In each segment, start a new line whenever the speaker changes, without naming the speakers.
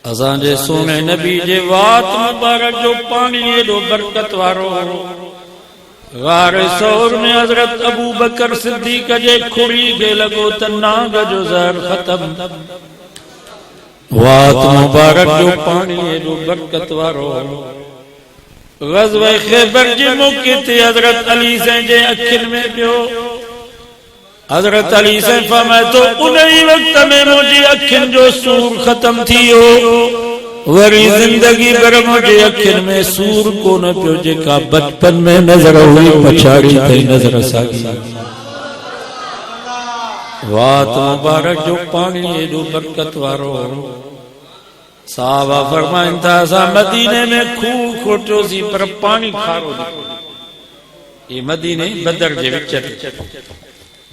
असांजे सोने नबी जे वात मुबारक जो पानी एडो बरकत वारो गार सौर में हजरत अबू बकर सिद्दीक जे खुड़ी के लगो त नाग जो जहर खत्म। वात मुबारक जो पानी एडो बरकत वारो ग़ज़वा ख़ैबर जे मौके ते हजरत अली से जे अखिन में पियो। हजरत अली से फरमाए तो उन्हीं वक्त में मुझे अखिन जो सूर खत्म थियो वरी जिंदगी भर मुझे अखिन में सूर को न पियो जेका बचपन में नजर हुई पछाड़ी थी नजर सागी। वात मुबारक जो पानी एडो बरकत वारो साहबा फरमाइन था असां मदीने में खूह खोटो सी पर पानी खारो ये मदीने बदर जे विच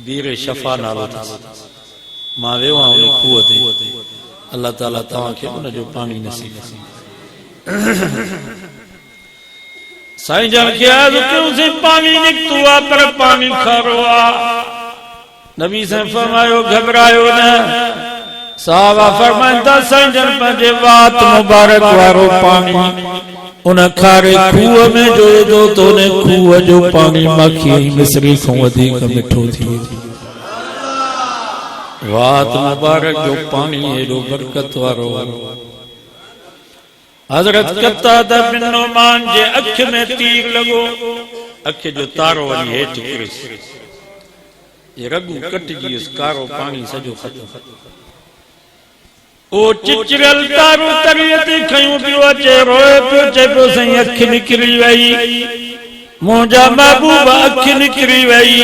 बीरे शफा नालो था मां वियो आहियां उन खूह ते अल्लाह ताला तव्हांखे उन जो पानी नसीब साईं जन खे आज क्यों से पानी निकतो आ पर पानी खारो आ। नबी से फरमायो घबरायो न। साहबा फरमाइंदा साईं जन पंहिंजे वात मुबारक वारो पानी उन खारे खूह में जोए दो तो ने खूह जो पानी मक्खी मिस्री खां वधीक मिठो थी। वात मुबारक जो पानी एडो बरकत वारो हजरत कत्तादा बिन नुमान जे अख में तीर लगो अख जो तारो वरी हेठ किरिस ये रगू कटजी उस कारो पानी सजो खत्म। ओ चिचरल तारो तरियत खयूं पियो अचे रोए पियो चे पियो सही अख निकरी वई मुंहिंजा महबूब अख निकरी वई।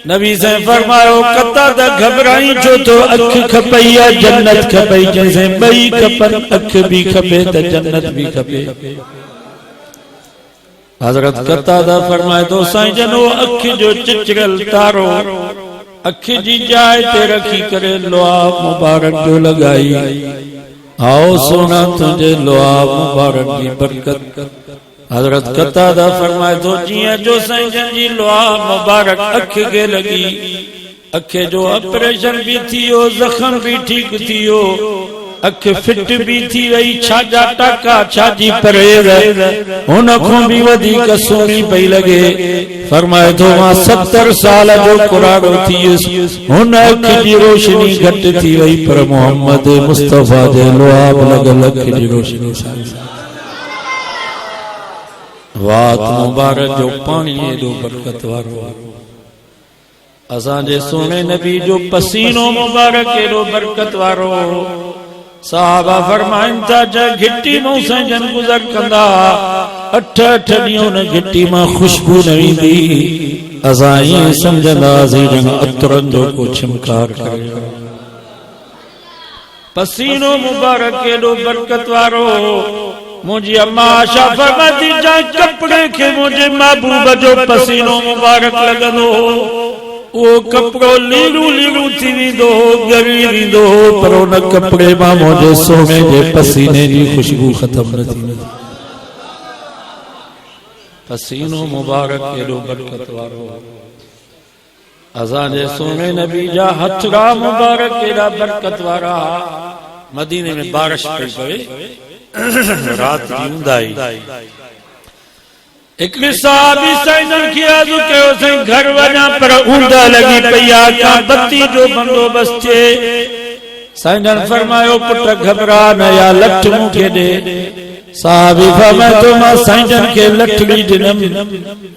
नबी से फरमायो कत्तादा घबराई छो तो अख खपई आ जन्नत खपई जैसे बई खपन अख भी खपे त जन्नत भी खपे। हजरत कत्तादा फरमाए तो साईं जनो अख जो चिचरल तारो अख जी जाए ते रखी करे लोआ मुबारक जो लगाई आओ सोना तुझे लोआ मुबारक की बरकत। हजरत कत्तादा फरमाए तो जिया जो साईं जन जी लोआ मुबारक अख के लगी अख जो ऑपरेशन भी थियो जख्म भी ठीक थियो अख फिट भी थी वही छाजा टाका छाजी परेर उन को भी वधीक सोनी पई लगे। फरमाए तो मां 70 साल जो कुराड़ो थियुस उन अख जी रोशनी घट थी वही पर मोहम्मद मुस्तफा जे लुआब लगल अख जी रोशनी वात मुबारक जो पानी एडो बरकत वारो असां जे सोने नबी जो पसीनो मुबारक एडो बरकत वारो। साहबा फरमाइन था जा घिट्टी मां साईं जन गुज़र कंदा 8 ॾींहं उन घिट्टी मां खुशबू न ईंदी असां ईअं सम्झंदासीं ॼण अतरनि जो को छिमकार करे। पसीनो मुबारक एडो बरकत वारो मुझी अम्मा आशा फरमाती जा कपड़े के मुझे महबूब जो पसीनो मुबारक लगंदो वो कपड़ो लीलू लीलू थी वेंदो ॻरी वेंदो पर उन कपड़े मां मुझे सोने जे पसीने जी खुशबू खत्म न थी। पसीनो मुबारक एडो बरकत वारो असां जे सोने नबी जा हथड़ा मुबारक एडा बरकत वारा। मदीने में बारिश पई पवे रात ऊंदाई एक साहबी साईं जन खे अर्ज़ कयो साईं घर वञा पर ऊंदा लगी पई आ का बत्ती जो बंदोबस्त थे। साईं जन फरमायो पुट घबरा न या लठ मूंखे दे। साहबी फरमाए तो मां साईं जन खे लठड़ी ॾिनम।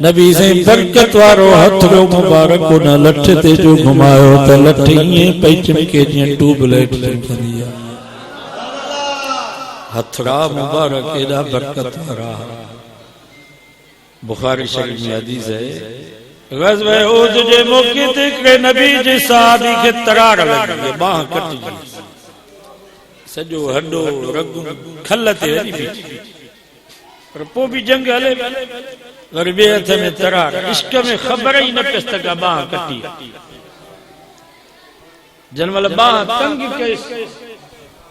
नबी से बरकत वारो हथड़ो मुबारक उन लठ ते जो घुमायो त लठ ईअं पई चिमके जीअं ट्यूबलाइट चिमकंदी आहे। हथड़ा मुबारक एडा बरकत वारा। बुखारी शरीफ में हदीस है ग़ज़वा उहद जे मौके ते हिकिड़े नबी जे सहाबी खे तरार लगी बाह कटजी सॼो हॾो रगु खल ते वञी बीठी पर पोइ बि जंग हले वरी ॿिए हथ में तरार इश्क में ख़बर ई न पियसि त बाह कटी जन महिल बाह तंग कयसि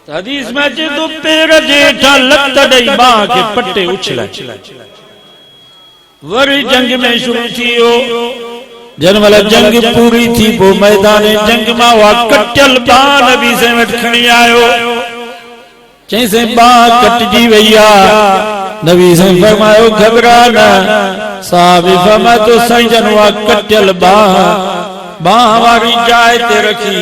त हदीस में अचे तो पेर जे हेठां लत ॾेई बाह खे पटे उछलाए वरी जंग में शुरू थियो। जन महिल जंग पूरी थी पोइ मैदान जंग मां उहा कटियल बाह नबी से वटि खणी आयो। चई से बाह कटजी वैया नबी से फरमायो घबरा न साहब फरमायो तो साईं जन वा कटल बाह वारी जाए ते रखी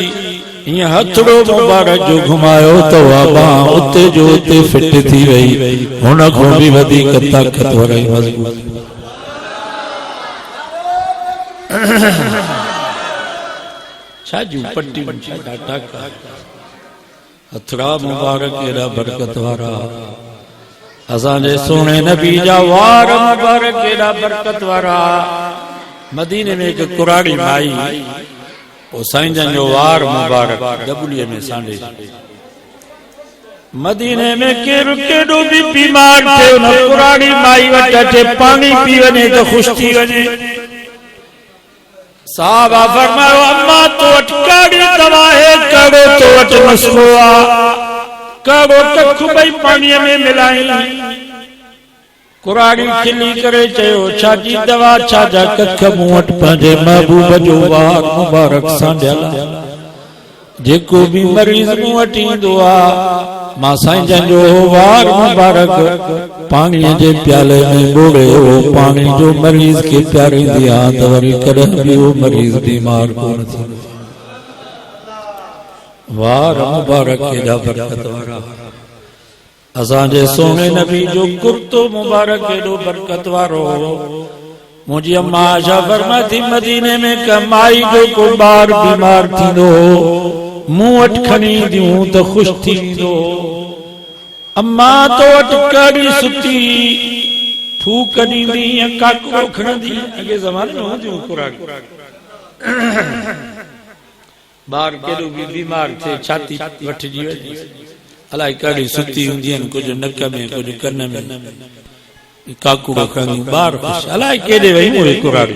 ये हथड़ो मुबारक जो घुमायो तो बाह उते जो उते फिट थी वही हुन को भी वधीक ताकतवर ऐं मज़बूत छाजू पट्टी हथड़ा मुबारक एड़ा बरकत वारा असांजे सोने नबी जा वार मुबारक एड़ा बरकत वारा मदीने में एक कुराड़ी माई ओ साईं जन जो वार मुबारक डबुलिए में सांडे मदीने में केड़ो केड़ो भी बीमार थे उन कुराड़ी माई वट अचे पानी पी वने तो खुश थी वने साहबा फरमायो अम्मा तो अटकाड़ी दवा है कड़ो तो अट नुस्खो आ कड़ो कख भई पानी में मिलाई कुराड़ी खिली करे चयो छाजी दवा छाजा कख मूं वट पंहिंजे महबूब जो वार मुबारक सांडियल जेको भी मरीज मूं वट ईंदो आ मां साईं जन जो वार मुबारक पानी जे प्याले में बोड़े वो पानी जो मरीज के प्यारींदी आ त वरी कॾहिं बि वो मरीज बीमार कोन थींदो वार मुबारक केॾा बरकत वारा असांजे सोने नबी जो कुर्तो मुबारक एॾो बरकत वारो मुंहिंजी अम्मा आशा फरमाए थी मदीने में कमाई जो को ॿार बीमार थींदो मूं वटि खणी ईंदियूं त ख़ुशि थींदो अम्मा तो वटि कड़ी सुठी फूक ॾींदी या काकरो खणंदी अॻे ज़माने में हूंदियूं खुराक ॿार केॾो बि बीमार थिए छाती वठिजी वञे अलाए कड़ी सुती हूंदी आहिनि कुझु नक में कुझु कन में काकूड़ो खणंदियूं ॿार ख़ुशि अलाए केॾे वई उहे खुराक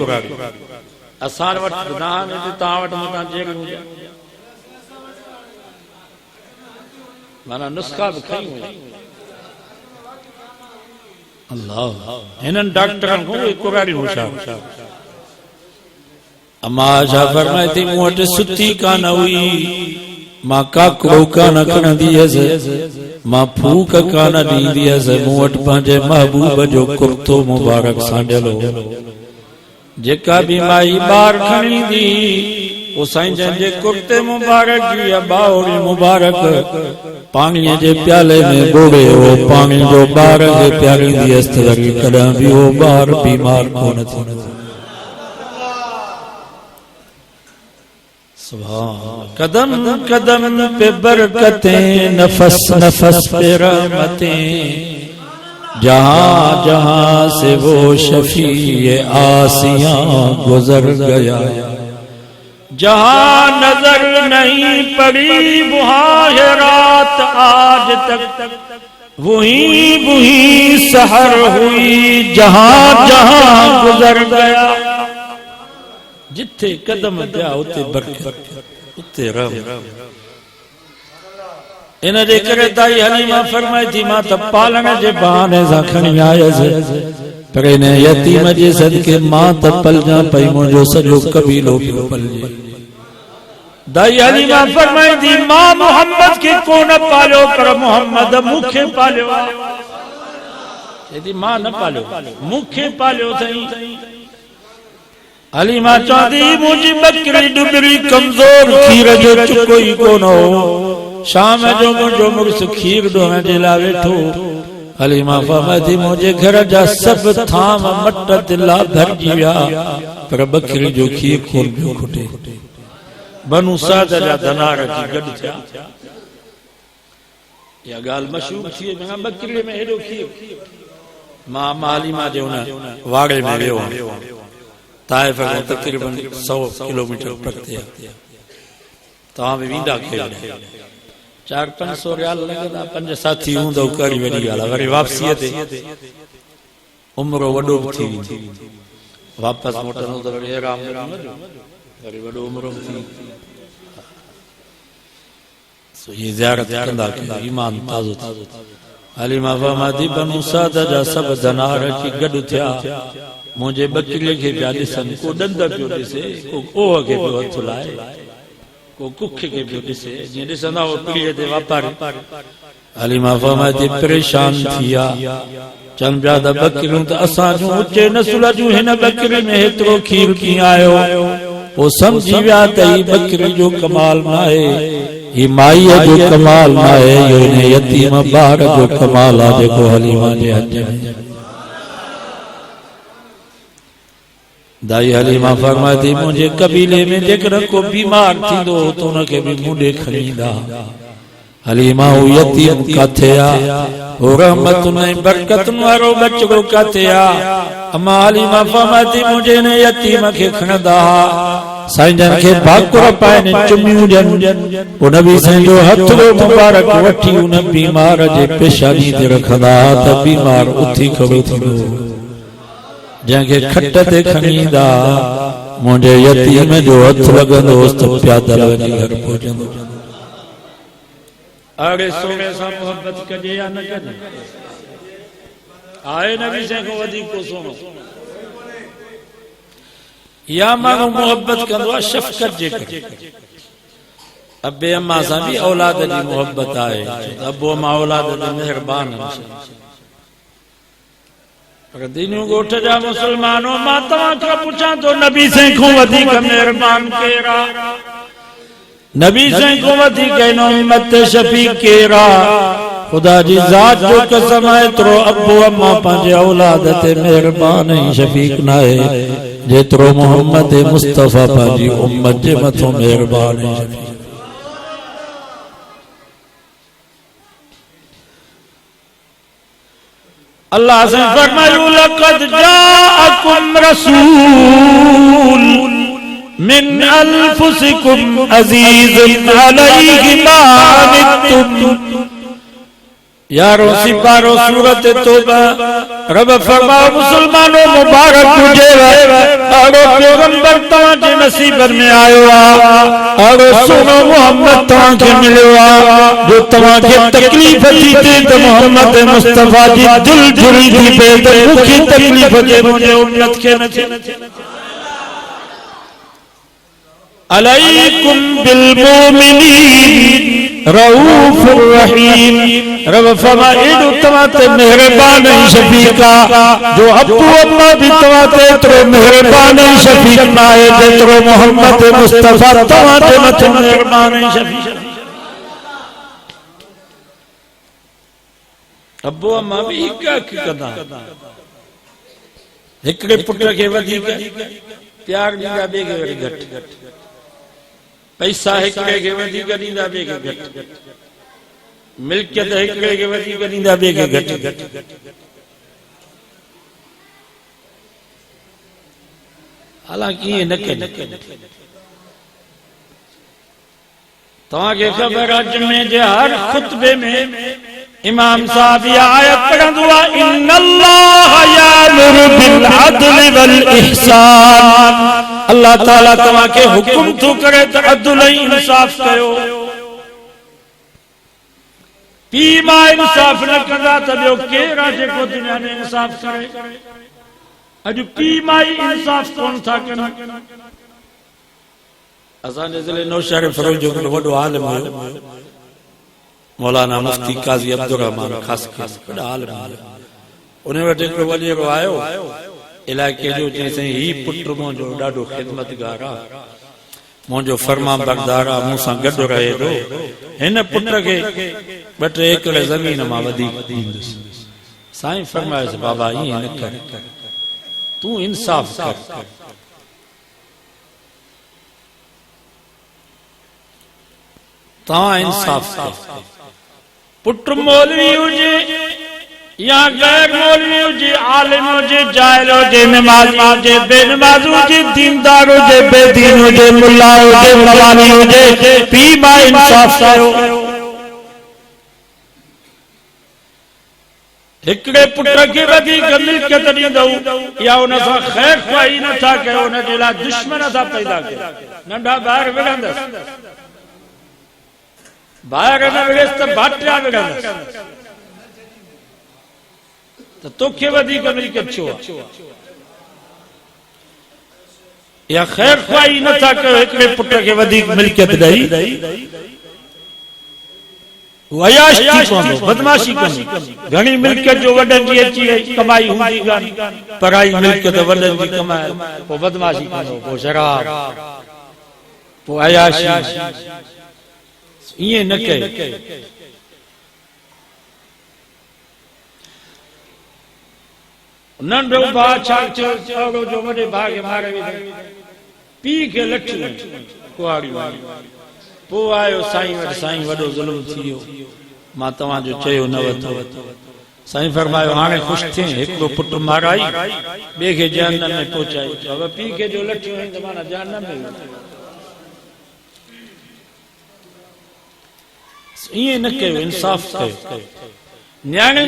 असां वटि न तव्हां वटि मथां जेके हुजे माना नुस्खा भी खई अल्लाह इन्हनि डॉक्टरनि को कुराड़ी होशियार अम्मा आशा फरमाए थी मूं वटि सुती कान हुई मां काकड़ो कान खणंदी हुअसि मां फूक कान ॾींदी हुअसि मूं वटि पंहिंजे महबूब जो कुर्तो मुबारक सांडियल हो जेका भी माई ॿार खणी ईंदी वो साईं जन जे कुर्ते मुबारक जी या बावड़ी मुबारक पानी जे प्याले में बोड़े वो पानी जो ॿार खे प्यारींदी हुअसि त वरी कॾहिं बि वो ॿार बीमार कोन थींदो कदम कदम पे बरकतें नफस नफस पे रहमतें जहां जहां से वो शफीए आसियां गुजर गया जहां नजर नहीं पड़ी वहां है रात आज तक वही वही सहर हुई जहां जहां गुजर गया जिथे कदम दिया उते बरकत उते रहम इन जे करे दाई हलीमा फरमाई थी मां त पालण जे बहाने सां खणी आयसि पर इन यतीम जे सदके मां त पलजा पई मुंहिंजो सॼो कबीलो पियो पलजे दाई हलीमा फरमाई थी मां मोहम्मद के कोन पालियो पर मोहम्मद मूंखे पालियो यदि मां न पालियो मूंखे पालियो अथई हलीमा चवंदी मुंहिंजी बकरी डुबरी कमज़ोर खीर जो चुको ई कोन हो शाम जो मुंहिंजो मुड़ुस खीर ॾोहण जे लाइ वेठो हलीमा फरमाई मुंहिंजे घर जा सभु थाम मट दिला भरिजी विया पर बकरी जो खीर कोन पियो खुटे बनू साद जा धनार अची गॾु थिया इहा ॻाल्हि मशहूर थी वई बकरीअ में हेॾो खीर मां हलीमा जे हुन वाड़े में वियो ताइफ खां तक़रीबन 100 किलोमीटर परते तव्हां बि वेंदा खेल 400-500 रियाल लॻंदा 5 साथी हूंदो कड़ी वॾी ॻाल्हि वरी वापसीअ ते उमिरो वॾो थी वापसि मोटंदो त वरी आराम वरी वॾो उमिरो थी सो ये ज़ियारत कंदा ईमान ताज़ो हलीमा फरमाई बनू साद जा सभु धनार अची गॾु थिया मुंहिंजे बकरीअ खे पिया ॾिसनि को ॾंद पियो ॾिसे को ओह खे पियो हथ लाए को कुख के भी ॾिसे जीअं ॾिसंदा हो पीढ़ीअ ते वापारी हलीमा फरमाए थी परेशान थिया चन पिया त बकरियूं त असां जूं उचे नसुल जूं हिन बकरी में हेतिरो खीर कीअं आयो पोइ सम्झी विया त ही बकरी जो कमाल न आहे ही माईअ जो कमाल न आहे इहो हिन यतीम ॿार जो कमाल आहे जेको हलीमा जे हथ में दाई हलीमा फरमाए थी मुंहिंजे कबीले में जेकॾहिं को बीमार थींदो त हुनखे बि मूं ॾे खणी ईंदा हलीमा हू यतीम काथे आहे हू रहमतुनि ऐं बरकतुनि वारो बचिड़ो काथे आहे अमा हलीमा फरमाए थी मुंहिंजे हिन यतीम खे खणंदा साईं जन खे भाकुर पाइनि चुमियूं ॾियनि पोइ नबी साईं जो हथड़ो मुबारक वठी उन बीमार जे पेशानी ते रखंदा त बीमार उथी खड़ो थींदो जंहिंखे खट ते खणी ईंदा मुंहिंजे यतीम जो हथ लॻंदोसि त प्यादल वञी घर पहुचंदो अड़े सोने सां मोहब्बत कजे या न कजे आहे नबी साईं खां वधीक को सोनो या माण्हू मोहब्बत कंदो आहे शफ़क़त जे करे अबे अम्मा सां बि औलाद जी मोहब्बत आहे अबो अम्मा औलाद ते महिरबान पर दीनियूं ॻोठ जा मुस्लमानो मां तव्हां खां पुछां थो नबी साईं खां वधीक महिरबान केरु आहे नबी साईं खां वधीक हिन उम्मत ते शफ़ीक़ केरु आहे खुदा जी ज़ात जो कसम आहे एतिरो अबो अम्मा पंहिंजे औलाद ते महिरबान ऐं शफ़ीक़ न आहे जेतिरो मोहम्मद मुस्तफ़ा पंहिंजी उम्मत जे मथां महिरबान ऐं शफ़ीक़ अल्लाह से फरमायो लक़द जाअकुम रसूल मिन अनफुसिकुम अज़ीज़ुन अलैहि मा अनित्तुम यारो सिपारो सूरत तौबा रब फरमाओ मुसलमानों मुबारक हुजे अड़ो पैगंबर तव्हां जे नसीब में आयो आहे अड़ो सुनो मोहम्मद तव्हां खे मिलियो आहे जो तव्हां खे तकलीफ़ थी थिए त मोहम्मद मुस्तफ़ा जी दिल जुड़ी थी पए त मूंखे तकलीफ़ जे मुंहिंजे उम्मत खे न थिए अलैकुम बिल मोमिनीन रऊफुर रहीम रब फरमाए एॾो तव्हां ते महिरबान ऐं शफ़ीक़ आहे जो अबू अम्मा बि तव्हां ते एतिरो महिरबान ऐं शफ़ीक़ न आहे जेतिरो मोहम्मद मुस्तफ़ा तव्हां ते मथे महिरबान ऐं शफ़ीक़ अबू अम्मा बि हिक कंदा हिकिड़े पुट खे वधीक प्यार ॾींदा ॿिए खे वरी घटि पैसा हिकिड़े खे वधीक ॾींदा ॿिए खे घटि मिल्कियत हिकिड़े खे वधीक ॾींदा ॿिए खे घटि हालांकि ईअं न कनि तव्हांखे ख़बर आहे जुमे जे हर खुतबे में इमाम साहब इहा आयत पढ़ंदो आहे इन्नल्लाह यामुरु बिल अदलि वल इहसान अल्लाह ताला तव्हांखे हुकुम थो करे त अदल ऐं इंसाफ़ कयो पीउ मां इंसाफ़ न कंदा त ॿियो केरु आहे जेको दुनिया में इंसाफ़ करे अॼु पीउ मां ई इंसाफ़ कोन था कनि असांजे ज़िले नौशहर फरोज़ जो वॾो आलिम हुयो मौलाना मुफ्ती काज़ी अब्दुर्रहमान ख़ास वॾा आलिम उन वटि हिकिड़ो वॾेरो आयो इलाइक़े जो चईं ही पुट मुंहिंजो ॾाढो ख़िदमतगार आहे मुंहिंजो फर्मा बरदार आहे मूंसां गॾु रहे थो हिन पुट खे 2-3 एकड़ ज़मीन मां वधीक ॾींदुसि साईं फरमायोसि बाबा ईअं न कर तूं इंसाफ़ कर तव्हां इंसाफ़ कर पुट मौलवी हुजे या गैर मौलवी हुजे आलिम हुजे जाहिल हुजे नमाज़ी हुजे बेनमाज़ हुजे दीनदार हुजे बेदीन हुजे मुल्ला हुजे मवाली हुजे पीउ मां इंसाफ़ कयो हिकिड़े पुट खे वधीक मिल्कियत ॾींदव या हुन सां ख़ैर ख़्वाही नथा कयो हुन जे लाइ दुश्मन था पैदा कयो नंढा ॿार विढ़ंदसि ॿाहिरि न विढ़ेसि त भाटिया विढ़ंदसि त तोखे वधीक मिल्कियत छो या ख़ैर ख़्वाही नथा कयो हिकिड़े पुट खे वधीक मिल्कियत ॾेई अयाशी कंदो बदमाशी कंदो घणी मिल्कियत जो वॾनि जी अची वई कमाई हूंदी कान पराई मिल्कियत वॾनि जी कमाए पोइ बदमाशी कंदो पोइ शराब पोइ अयाशी ईअं न कयो नंढो भाउ छा चयो जो वॾे भाउ खे मारे पीउ खे लठियूं कुआड़ियूं पोइ आयो साईं वटि साईं वॾो ज़ुल्म थी वियो मां तव्हांजो चयो न वरितो साईं फरमायो हाणे ख़ुशि थिए हिकिड़ो पुटु माराई ॿिए खे जहन्नम में पहुचाई अब पीउ खे जो लठियूं आहिनि त माना जहन्नम में ईअं न कयो इंसाफ़ कयो न्याणे